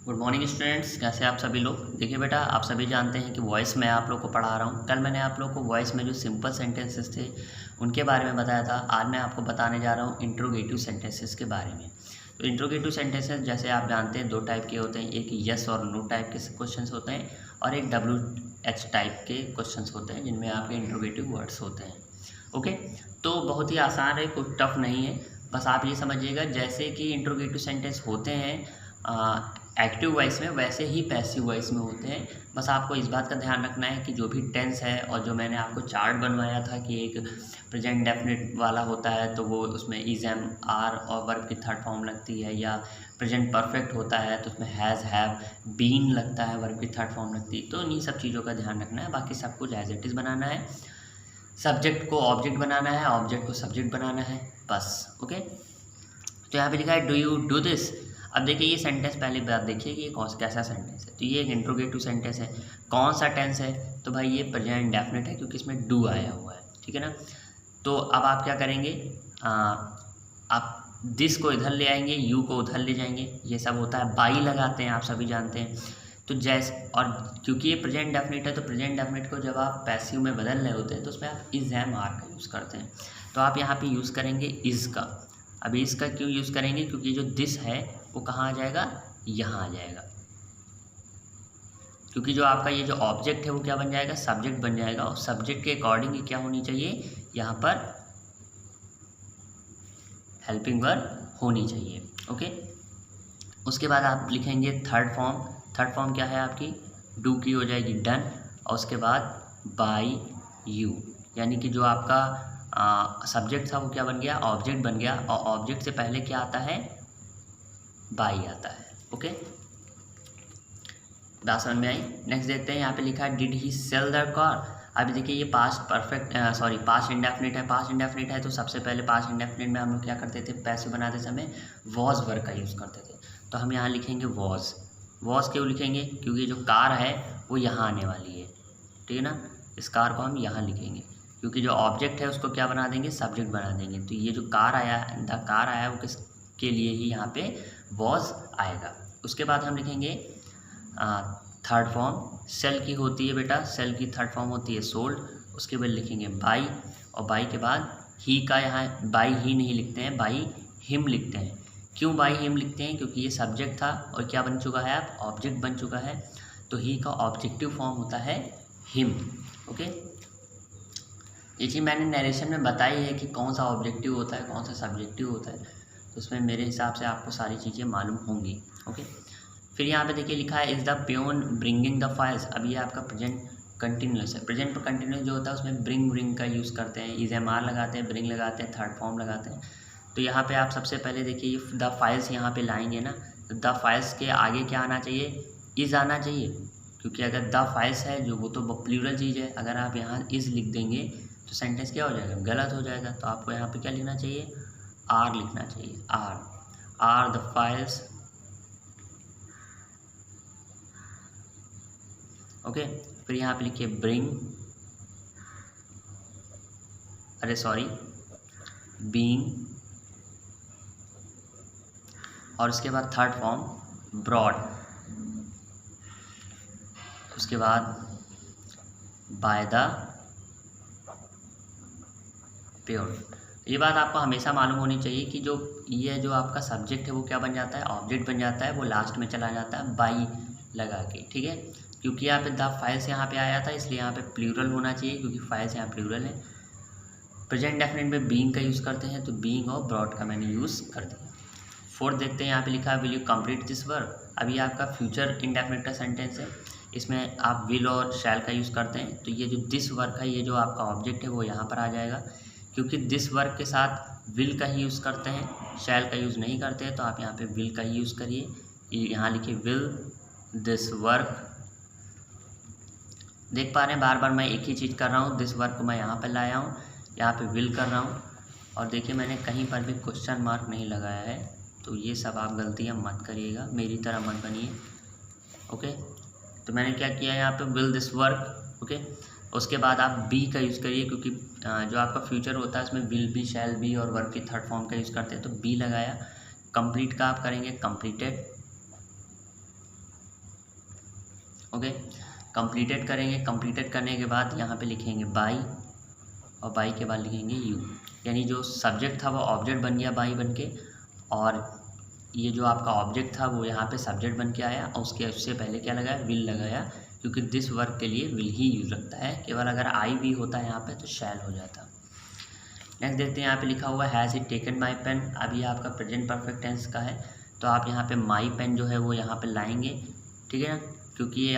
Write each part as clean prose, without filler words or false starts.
Good morning students, कैसे आप सभी लोग। देखिए बेटा, आप सभी जानते हैं कि वॉइस में आप लोग को पढ़ा रहा हूँ। कल मैंने आप लोग को वॉइस में जो सिंपल सेंटेंसेस थे उनके बारे में बताया था। आज मैं आपको बताने जा रहा हूँ इंट्रोगेटिव सेंटेंसेस के बारे में। तो इंट्रोगेटिव सेंटेंसेस जैसे आप जानते हैं दो टाइप के होते हैं, एक यस और नो टाइप के क्वेश्चंस होते हैं और एक WH टाइप के क्वेश्चंस होते हैं जिनमें आपके इंट्रोगेटिव वर्ड्स होते हैं। ओके, तो बहुत ही आसान है, कुछ टफ नहीं है। बस आप ये समझिएगा जैसे कि इंट्रोगेटिव सेंटेंस होते हैं एक्टिव वॉइस में, वैसे ही पैसिव वॉइस में होते हैं। बस आपको इस बात का ध्यान रखना है कि जो भी टेंस है और जो मैंने आपको चार्ट बनवाया था कि एक प्रेजेंट डेफिनेट वाला होता है तो वो उसमें इज एम आर और वर्ब की थर्ड फॉर्म लगती है, या प्रेजेंट परफेक्ट होता है तो उसमें हैज़ हैव बीन लगता है, वर्ब की थर्ड फॉर्म लगती है। तो इन्हीं सब चीज़ों का ध्यान रखना है। बाकी सब कुछ एज इट इज़ बनाना है, सब्जेक्ट को ऑब्जेक्ट बनाना है, ऑब्जेक्ट को सब्जेक्ट बनाना है, बस। ओके, तो यहाँ पे लिखा है डू यू डू दिस। अब देखिए ये सेंटेंस, पहली बात देखिए कि ये कैसा सेंटेंस है। तो ये एक इंट्रोगेटिव सेंटेंस है। कौन सा टेंस है? तो भाई ये प्रेजेंट डेफिनेट है क्योंकि इसमें डू आया हुआ है, ठीक है ना। तो अब आप क्या करेंगे, आप दिस को इधर ले आएंगे, यू को उधर ले जाएंगे, ये सब होता है। बाई लगाते हैं, आप सभी जानते हैं। तो जैसे, और क्योंकि ये प्रेजेंट डेफिनेट है तो प्रेजेंट डेफिनेट को जब आप पैसिव में बदल रहे होते हैं तो उसमें आप इज एम आर का यूज़ करते हैं। तो आप यहाँ पे यूज़ करेंगे इज़ का। अभी इसका क्यों यूज़ करेंगे? क्योंकि जो दिस है वो कहाँ आ जाएगा, यहाँ आ जाएगा। क्योंकि जो आपका ये जो ऑब्जेक्ट है वो क्या बन जाएगा, सब्जेक्ट बन जाएगा। और सब्जेक्ट के अकॉर्डिंग ये क्या होनी चाहिए, यहाँ पर हेल्पिंग वर्ब होनी चाहिए। ओके, उसके बाद आप लिखेंगे थर्ड फॉर्म। थर्ड फॉर्म क्या है आपकी, डू की हो जाएगी डन, और उसके बाद बाय यू, यानी कि जो आपका सब्जेक्ट था वो क्या बन गया, ऑब्जेक्ट बन गया। और ऑब्जेक्ट से पहले क्या आता है, बाई आता है। ओके, बात समझ में आई। नेक्स्ट देखते हैं, यहाँ पे लिखा है did he sell the car. अभी देखिए ये पास्ट परफेक्ट पास्ट इंडेफिनिट है। पास्ट इंडेफिनिट है तो सबसे पहले पास्ट इंडेफिनिट में हम लोग क्या करते थे, पैसिव बनाते समय वॉज वर्ब का यूज़ करते थे। तो हम यहाँ लिखेंगे वॉज। वॉज क्यों लिखेंगे, क्योंकि जो कार है वो यहाँ आने वाली है, ठीक है ना। इस कार को हम यहाँ लिखेंगे क्योंकि जो ऑब्जेक्ट है उसको क्या बना देंगे, सब्जेक्ट बना देंगे। तो ये जो कार आया, द कार आया, वो किसके लिए ही यहाँ पे वॉज आएगा। उसके बाद हम लिखेंगे थर्ड फॉर्म सेल की होती है बेटा, सेल की थर्ड फॉर्म होती है सोल्ड। उसके बाद लिखेंगे बाई, और बाई के बाद ही का, यहाँ बाई ही नहीं लिखते हैं, बाई हिम लिखते हैं। क्यों बाई हिम लिखते हैं, क्योंकि ये सब्जेक्ट था और क्या बन चुका है, अब ऑब्जेक्ट बन चुका है। तो ही का ऑब्जेक्टिव फॉर्म होता है हिम। ओके, ये चीज़ मैंने नरेशन में बताई है कि कौन सा ऑब्जेक्टिव होता है, कौन सा सब्जेक्टिव होता है। तो उसमें मेरे हिसाब से आपको सारी चीज़ें मालूम होंगी। ओके, फिर यहाँ पे देखिए लिखा है is the peon bringing the files. अब ये आपका प्रेजेंट कंटिन्यूस है। प्रेजेंट पर कंटिन्यूस जो होता है उसमें ब्रिंग का यूज़ करते हैं, इज एम आर लगाते हैं, ब्रिंग लगाते हैं, थर्ड फॉर्म लगाते हैं। तो यहाँ पे आप सबसे पहले देखिए द फाइल्स यहाँ पे लाएंगे ना, तो द फाइल्स के आगे क्या आना चाहिए, इज़ आना चाहिए। क्योंकि अगर द फाइल्स है जो, वो तो प्लूरल चीज़ है। अगर आप यहाँ इज़ लिख देंगे तो सेंटेंस क्या हो जाएगा, गलत हो जाएगा। तो आपको यहाँ पे क्या लिखना चाहिए, आर लिखना चाहिए। Are the files. ओके, फिर यहाँ पे लिखिए ब्रिंग, बीइंग, और उसके बाद थर्ड फॉर्म ब्रॉड, उसके बाद बाय द प्योर। ये बात आपको हमेशा मालूम होनी चाहिए कि जो ये जो आपका सब्जेक्ट है वो क्या बन जाता है, ऑब्जेक्ट बन जाता है, वो लास्ट में चला जाता है बाई लगा के, ठीक है। क्योंकि यहाँ पे द फाइल्स यहाँ पे आया था इसलिए यहाँ पे प्लूरल होना चाहिए, क्योंकि फाइल्स यहाँ प्लूरल है। प्रेजेंट डेफिनेट में बीइंग का यूज़ करते हैं, तो बीइंग और ब्रॉड का मैंने यूज़ कर दिया। फोर्थ देखते हैं, यहाँ पे लिखा है will you complete this work. अभी आपका फ्यूचर इंडेफिनिट का सेंटेंस है, इसमें आप विल और शैल का यूज़ करते हैं। तो ये जो दिस वर्क है, ये जो आपका ऑब्जेक्ट है वो यहाँ पर आ जाएगा, क्योंकि दिस वर्क के साथ विल का ही यूज़ करते हैं, शैल का यूज़ नहीं करते हैं। तो आप यहाँ पे विल का ही यूज़ करिए। यहाँ लिखिए विल दिस वर्क। देख पा रहे हैं बार बार मैं एक ही चीज़ कर रहा हूँ, दिस वर्क को मैं यहाँ पर लाया हूँ, यहाँ पे विल कर रहा हूँ। और देखिए मैंने कहीं पर भी क्वेश्चन मार्क नहीं लगाया है। तो ये सब आप गलतियाँ मत करिएगा, मेरी तरह मत बनिए। ओके, तो मैंने क्या किया यहाँ पे, विल दिस वर्क। ओके, उसके बाद आप बी का यूज़ करिए, क्योंकि जो आपका फ्यूचर होता है उसमें विल बी, शैल बी और वर्ब की थर्ड फॉर्म का यूज़ करते हैं। तो बी लगाया। कंप्लीट का आप करेंगे कंप्लीटेड। ओके, कंप्लीटेड करेंगे। कंप्लीटेड करने के बाद यहाँ पे लिखेंगे बाई, और बाई के बाद लिखेंगे यू, यानी जो सब्जेक्ट था वो ऑब्जेक्ट बन गया बाई बन के, और ये जो आपका ऑब्जेक्ट था वो यहाँ पे सब्जेक्ट बन के आया, और उससे पहले क्या लगाया, विल लगाया, क्योंकि दिस वर्क के लिए विल ही यूज रखता है। केवल अगर आई भी होता है यहाँ पे तो शैल हो जाता। नेक्स्ट देखते हैं, यहाँ पे लिखा हुआ has it taken my pen. अभी आपका प्रेजेंट परफेक्ट टेंस का है, तो आप यहाँ पे माई पेन जो है वो यहाँ पे लाएंगे, ठीक है ना, क्योंकि ये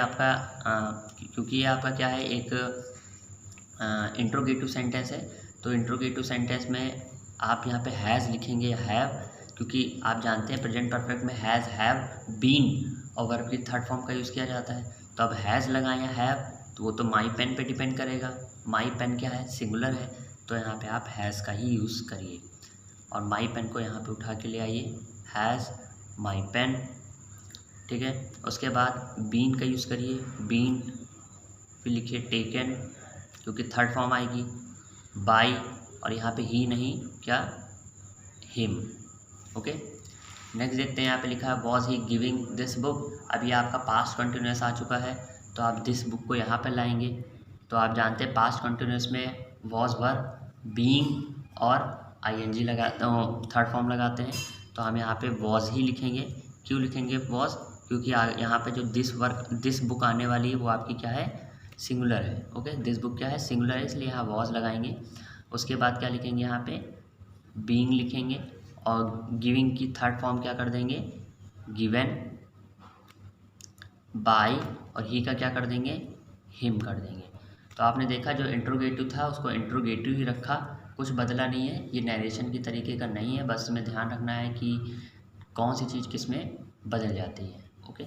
आपका क्या है, एक इंट्रोगेटिव सेंटेंस है। तो इंट्रोगेटिव सेंटेंस में आप यहाँ पे हैज़ लिखेंगे या हैव, क्योंकि आप जानते हैं प्रेजेंट परफेक्ट में हैज़, हैव, बीन और वर्ब की थर्ड फॉर्म का यूज़ किया जाता है। तो अब हैज़ लगाएं या हैव, तो वो तो माई पेन पे डिपेंड करेगा। माई पेन क्या है, सिंगुलर है, तो यहाँ पे आप हैज़ का ही यूज़ करिए, और माई पेन को यहाँ पे उठा के ले आइए, हैज़ माई पेन, ठीक है। उसके बाद बीन का यूज़ करिए, बीन, फिर लिखिए टेकन, क्योंकि थर्ड फॉर्म आएगी, बाई, और यहाँ पे ही नहीं, क्या, हिम, ओके। नेक्स्ट देखते हैं, यहाँ पे लिखा है was he giving this book. अभी आपका पास्ट कंटिन्यूस आ चुका है, तो आप दिस बुक को यहाँ पे लाएंगे। तो आप जानते हैं पास्ट कंटिन्यूस में वॉज वर्ब, बीइंग और आईएनजी लगाते हैं, थर्ड फॉर्म लगाते हैं, तो हम यहाँ पे वॉज ही लिखेंगे। क्यों लिखेंगे वॉज, क्योंकि यहाँ पे जो दिस बुक आने वाली है वो आपकी क्या है, सिंगुलर है, ओके। दिस बुक क्या है, सिंगुलर है, इसलिए यहाँ वॉज लगाएंगे। उसके बाद क्या लिखेंगे, यहाँ पे बीइंग लिखेंगे, और गिविंग की थर्ड फॉर्म क्या कर देंगे, गिवन, बाय, और ही का क्या कर देंगे, हिम कर देंगे। तो आपने देखा जो इंट्रोगेटिव था उसको इंट्रोगेटिव ही रखा, कुछ बदला नहीं है, ये नरेशन की तरीके का नहीं है, बस इसमें ध्यान रखना है कि कौन सी चीज़ किस में बदल जाती है, ओके।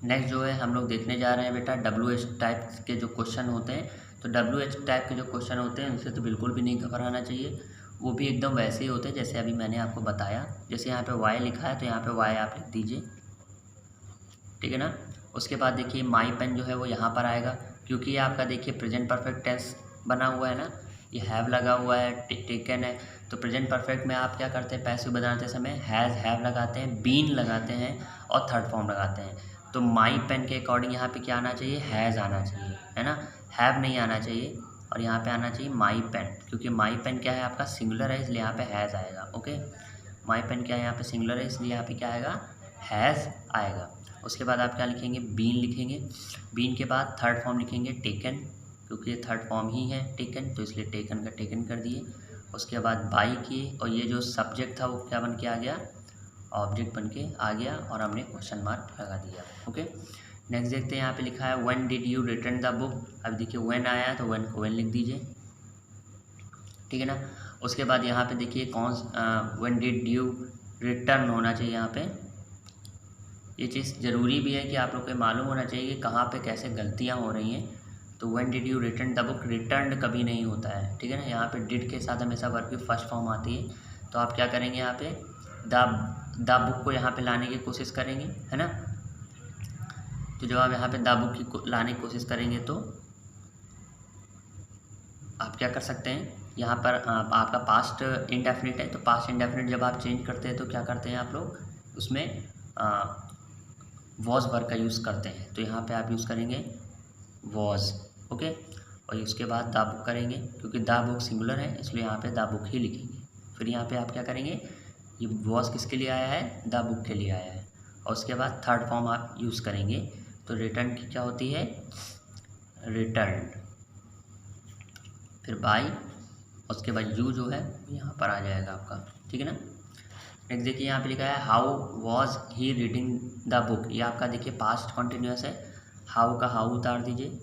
नेक्स्ट जो है हम लोग देखने जा रहे हैं बेटा WH टाइप के जो क्वेश्चन होते हैं। तो WH टाइप के जो क्वेश्चन होते हैं उनसे तो बिल्कुल भी नहीं घबराना चाहिए, वो भी एकदम वैसे ही होते हैं जैसे अभी मैंने आपको बताया। जैसे यहाँ पे वाई लिखा है तो यहाँ पे वाई आप लिख दीजिए, ठीक है ना। उसके बाद देखिए माई पेन जो है वो यहाँ पर आएगा, क्योंकि ये आपका देखिए प्रेजेंट परफेक्ट टेंस बना हुआ है ना, ये हैव लगा हुआ है, टेकन है। तो प्रेजेंट परफेक्ट में आप क्या करते हैं, पैसिव बनाते समय हैज़, हैव लगाते हैं, बीन लगाते हैं और थर्ड फॉर्म लगाते हैं। तो माई पेन के अकॉर्डिंग यहाँ पे क्या आना चाहिए, हैज़ आना चाहिए, है ना, हैव नहीं आना चाहिए, और यहाँ पे आना चाहिए माई पेन, क्योंकि माई पेन क्या है आपका सिंगुलर है, इसलिए यहाँ पे हैज़ आएगा, ओके। माई पेन क्या है यहाँ पे सिंगुलर है, इसलिए यहाँ पे क्या आएगा, हैज़ आएगा। उसके बाद आप क्या लिखेंगे, बीन लिखेंगे, बीन के बाद थर्ड फॉर्म लिखेंगे टेकन, क्योंकि ये थर्ड फॉर्म ही है टेकन, तो इसलिए टेकन का टेकन कर दिए। उसके बाद बाई किए, और ये जो सब्जेक्ट था वो क्या बन के आ गया, ऑब्जेक्ट बन के आ गया, और हमने क्वेश्चन मार्क लगा दिया, ओके। नेक्स्ट देखते हैं, यहाँ पे लिखा है when did you return the book. अब देखिए व्हेन आया है तो व्हेन को व्हेन लिख दीजिए, ठीक है ना। उसके बाद यहाँ पे देखिए व्हेन डिड यू रिटर्न होना चाहिए, यहाँ पे ये चीज़ ज़रूरी भी है कि आप लोग को मालूम होना चाहिए कि कहाँ पे कैसे गलतियाँ हो रही हैं। तो when did you return the book, return कभी नहीं होता है, ठीक है ना। यहाँ पे डिड के साथ हमेशा वर्ब की फर्स्ट फॉर्म आती है, तो आप क्या करेंगे, यहाँ पे द बुक को यहाँ पे लाने की कोशिश करेंगे, है ना। तो जब आप यहाँ पे द बुक की लाने की कोशिश करेंगे तो आप क्या कर सकते हैं, यहाँ पर आपका पास्ट इंडेफिनिट है, तो पास्ट इंडेफिनिट जब आप चेंज करते हैं तो क्या करते हैं आप लोग, उसमें वॉज वर्ब का यूज़ करते हैं। तो यहाँ पे आप यूज़ करेंगे वॉज, ओके। और उसके बाद द बुक करेंगे, क्योंकि द बुक सिंगुलर है इसलिए यहाँ पे द बुक ही लिखेंगे। फिर यहाँ पे आप क्या करेंगे, ये वॉज किसके लिए आया है, द बुक के लिए आया है, और उसके बाद थर्ड फॉर्म आप यूज़ करेंगे। तो रिटर्न की क्या होती है, रिटर्न, फिर बाई, उसके बाद यू जो है यहाँ पर आ जाएगा आपका, ठीक है ना। नेक्स्ट देखिए यहाँ पे लिखा है how was he reading the book, ये आपका देखिए पास्ट कॉन्टिन्यूस है, हाउ का हाउ उतार दीजिए।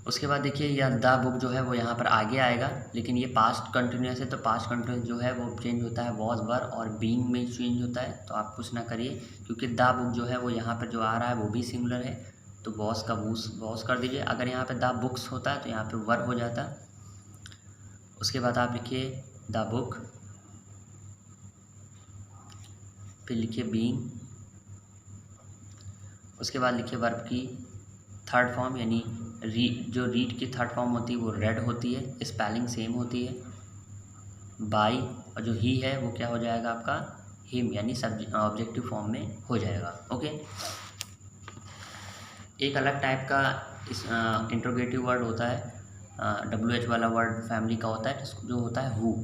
उसके बाद देखिए यह द बुक जो है वो यहाँ पर आगे आएगा, लेकिन ये पास्ट कंटिन्यूस है, तो पास्ट कंटिन्यूस जो है वो चेंज होता है वॉज वर और बीइंग में चेंज होता है। तो आप कुछ ना करिए, क्योंकि द बुक जो है वो यहाँ पर जो आ रहा है वो भी सिंगुलर है, तो वॉज का वॉज कर दीजिए। अगर यहाँ पे द बुक्स होता है तो यहाँ पे वर हो जाता। उसके बाद आप लिखिए द बुक, फिर लिखिए बीइंग, उसके बाद लिखिए वर्ब की थर्ड फॉर्म, यानी जो रीड की थर्ड फॉर्म होती है वो रेड होती है, स्पेलिंग सेम होती है, बाई, और जो ही है वो क्या हो जाएगा आपका हिम यानी ऑब्जेक्टिव फॉर्म में हो जाएगा। ओके, एक अलग टाइप का इस इंट्रोगेटिव वर्ड होता है, WH वाला वर्ड फैमिली का होता है, जो होता है हु।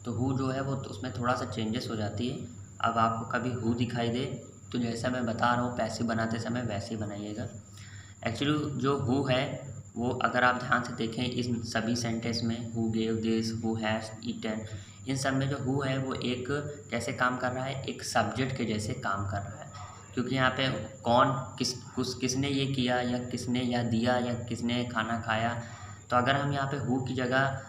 तो हु जो है वो तो उसमें थोड़ा सा चेंजेस हो जाती है। अब आपको कभी हु दिखाई दे तो जैसा मैं बता रहा हूँ पैसिव बनाते समय वैसे ही बनाइएगा। एक्चुअली जो हु है वो अगर आप ध्यान से देखें इन सभी सेंटेंस में, who gave this, who has eaten, इन सब में जो हु है वो एक कैसे काम कर रहा है, एक सब्जेक्ट के जैसे काम कर रहा है। क्योंकि यहाँ पे कौन किसने ये किया, या किसने यह दिया, या किसने खाना खाया। तो अगर हम यहाँ पे हु की जगह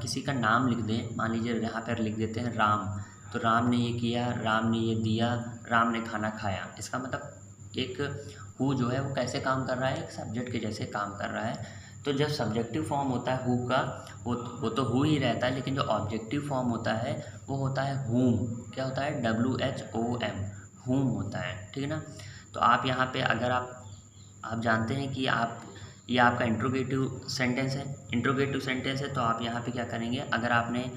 किसी का नाम लिख दें, मान लीजिए यहाँ पर लिख देते हैं राम, तो राम ने ये किया, राम ने ये दिया, राम ने खाना खाया। इसका मतलब एक हु जो है वो कैसे काम कर रहा है, एक सब्जेक्ट के जैसे काम कर रहा है। तो जब सब्जेक्टिव फॉर्म होता है हु का, वो तो हु ही रहता है, लेकिन जो ऑब्जेक्टिव फॉर्म होता है वो होता है हुम। क्या होता है, WHOM, हुम होता है, ठीक है ना। तो आप यहाँ पे अगर आप जानते हैं कि ये आपका इंट्रोगेटिव सेंटेंस है, इंट्रोगेटिव सेंटेंस है, तो आप यहाँ पे क्या करेंगे, अगर आपने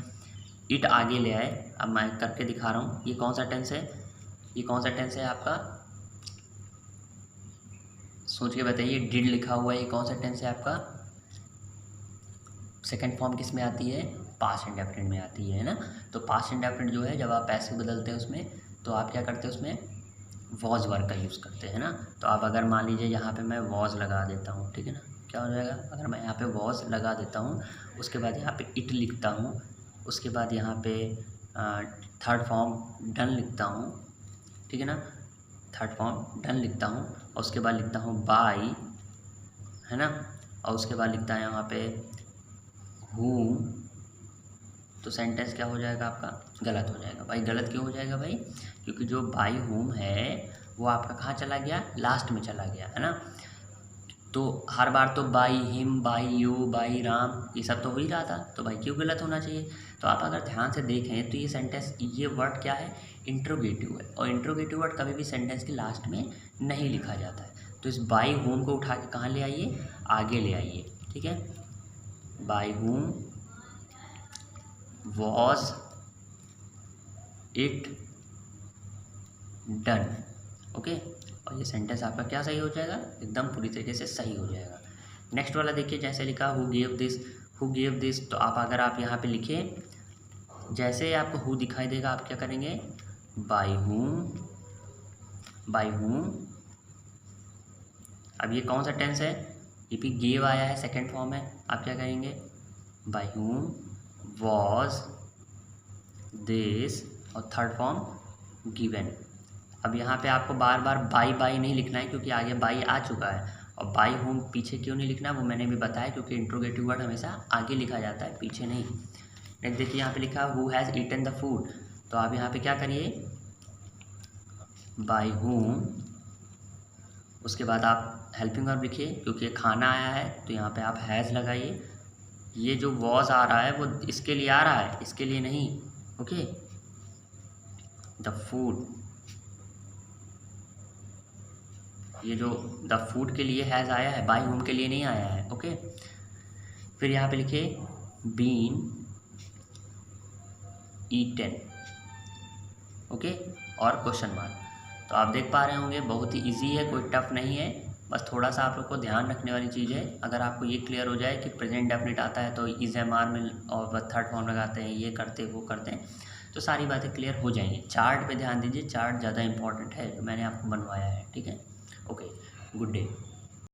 इट आगे ले आए, अब मैं करके दिखा रहा हूँ, ये कौन सा टेंस है, ये कौन सा टेंस है आपका, सोच के बताइए। डिड लिखा हुआ है, ये कौन सा टेंस है आपका, सेकंड फॉर्म किस में आती है, पास्ट इंडेफिनिट में आती है ना। तो पास्ट इंडेफिनिट जो है जब आप पैसिव बदलते हैं उसमें, तो आप क्या करते हैं, उसमें वॉज वर्ब का यूज़ करते हैं ना। तो आप अगर मान लीजिए यहाँ पे मैं वॉज लगा देता हूँ, ठीक है ना, क्या हो जाएगा, अगर मैं यहाँ पे वॉज लगा देता हूँ, उसके बाद यहाँ पे इट लिखता हूँ, उसके बाद यहाँ पे थर्ड फॉर्म डन लिखता हूँ, ठीक है ना, थर्ड फॉर्म डन लिखता हूँ, और उसके बाद लिखता हूँ बाई, है ना, और उसके बाद लिखता है यहाँ पे हूम, तो सेंटेंस क्या हो जाएगा आपका, गलत हो जाएगा। भाई गलत क्यों हो जाएगा भाई, क्योंकि जो बाई हूम है वो आपका कहाँ चला गया, लास्ट में चला गया, है ना। तो हर बार तो by him, by you, by Ram, ये सब तो हो ही रहा था, तो भाई क्यों गलत होना चाहिए। तो आप अगर ध्यान से देखें तो ये सेंटेंस, ये वर्ड क्या है, इंट्रोगेटिव है, और इंट्रोगेटिव वर्ड कभी भी सेंटेंस के लास्ट में नहीं लिखा जाता है। तो इस बाई हूम को उठा के कहाँ ले आइए, आगे ले आइए, ठीक है। By whom was it done, okay. और ये सेंटेंस आपका क्या सही हो जाएगा, एकदम पूरी तरीके से सही हो जाएगा। नेक्स्ट वाला देखिए, जैसे लिखा who gave this, who gave this, तो आप अगर आप यहाँ पे लिखें, जैसे आपको हु दिखाई देगा आप क्या करेंगे, बाई हूम, बाई हूम। अब ये कौन सा टेंस है, ये भी गेव आया है, सेकेंड फॉर्म है, आप क्या करेंगे, बाई हूम वॉज दिस, और थर्ड फॉर्म गिवन। अब यहाँ पे आपको बार बार बाई बाई नहीं लिखना है, क्योंकि आगे बाई आ चुका है, और बाई होम पीछे क्यों नहीं लिखना वो मैंने भी बताया, क्योंकि इंट्रोगेटिव वर्ड हमेशा आगे लिखा जाता है, पीछे नहीं। नेक्स्ट देखिए यहाँ पे लिखा who has eaten the food, तो आप यहाँ पे क्या करिए, बाई होम, उसके बाद आप हेल्पिंग वर्ब लिखिए, क्योंकि खाना आया है तो यहाँ पे आप हैज़ लगाइए। ये जो वॉज आ रहा है वो इसके लिए आ रहा है, इसके लिए नहीं, ओके। द फूड, ये जो द फूड के लिए हैज़ आया है, बाई होम के लिए नहीं आया है, ओके। फिर यहाँ पे लिखिए बीन ईटन, ओके, और क्वेश्चन मार्क। तो आप देख पा रहे होंगे बहुत ही इजी है, कोई टफ नहीं है, बस थोड़ा सा आप लोग को ध्यान रखने वाली चीज़ है। अगर आपको ये क्लियर हो जाए कि प्रेजेंट डेफिनिट आता है तो इज एम आर में और थर्ड फॉर्म लगाते हैं, ये करते वो करते हैं, तो सारी बातें क्लियर हो जाएंगी। चार्ट पे ध्यान दीजिए, चार्ट ज़्यादा इंपॉर्टेंट है जो मैंने आपको बनवाया है, ठीक है। Okay, good day.